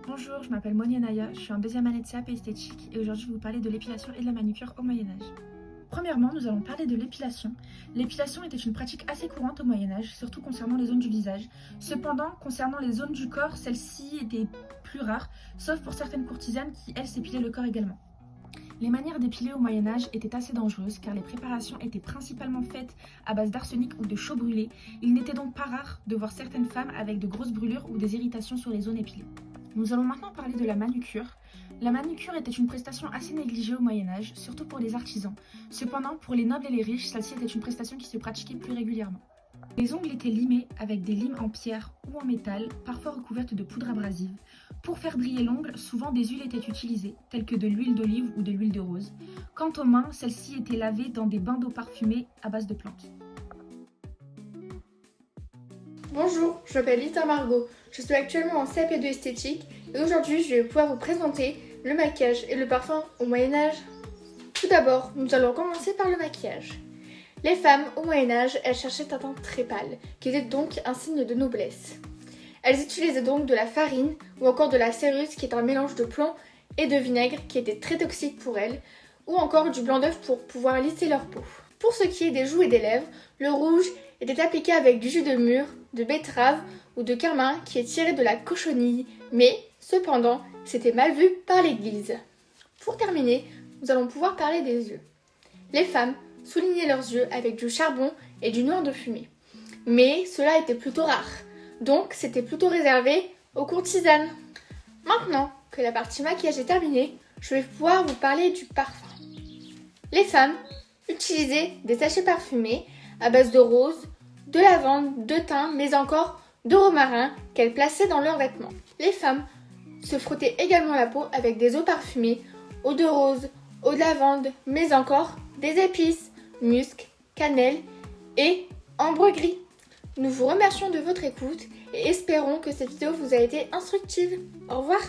Bonjour, je m'appelle Monia Naya, je suis en deuxième année de CAP esthétique et aujourd'hui je vais vous parler de l'épilation et de la manucure au Moyen-Âge. Premièrement, nous allons parler de l'épilation. L'épilation était une pratique assez courante au Moyen-Âge, surtout concernant les zones du visage. Cependant, concernant les zones du corps, celles-ci étaient plus rares, sauf pour certaines courtisanes qui, elles, s'épilaient le corps également. Les manières d'épiler au Moyen-Âge étaient assez dangereuses car les préparations étaient principalement faites à base d'arsenic ou de chaux brûlé. Il n'était donc pas rare de voir certaines femmes avec de grosses brûlures ou des irritations sur les zones épilées. Nous allons maintenant parler de la manucure. La manucure était une prestation assez négligée au Moyen-Âge, surtout pour les artisans. Cependant, pour les nobles et les riches, celle-ci était une prestation qui se pratiquait plus régulièrement. Les ongles étaient limés avec des limes en pierre ou en métal, parfois recouvertes de poudre abrasive. Pour faire briller l'ongle, souvent des huiles étaient utilisées, telles que de l'huile d'olive ou de l'huile de rose. Quant aux mains, celles-ci étaient lavées dans des bains d'eau parfumés à base de plantes. Bonjour, je m'appelle Lita Margot, je suis actuellement en CAP2 esthétique et aujourd'hui je vais pouvoir vous présenter le maquillage et le parfum au Moyen-Âge. Tout d'abord, nous allons commencer par le maquillage. Les femmes au Moyen-Âge, elles cherchaient un teint très pâle, qui était donc un signe de noblesse. Elles utilisaient donc de la farine ou encore de la céruse qui est un mélange de plomb et de vinaigre qui était très toxique pour elles, ou encore du blanc d'œuf pour pouvoir lisser leur peau. Pour ce qui est des joues et des lèvres, le rouge était appliqué avec du jus de mûre, de betterave ou de carmin qui est tiré de la cochonille, mais cependant, c'était mal vu par l'Église. Pour terminer, nous allons pouvoir parler des yeux. Les femmes soulignaient leurs yeux avec du charbon et du noir de fumée, mais cela était plutôt rare, donc c'était plutôt réservé aux courtisanes. Maintenant que la partie maquillage est terminée, je vais pouvoir vous parler du parfum. Les femmes utilisaient des sachets parfumés à base de rose, de lavande, de thym, mais encore de romarin qu'elles plaçaient dans leurs vêtements. Les femmes se frottaient également la peau avec des eaux parfumées, eau de rose, eau de lavande, mais encore des épices, musc, cannelle et ambre gris. Nous vous remercions de votre écoute et espérons que cette vidéo vous a été instructive. Au revoir!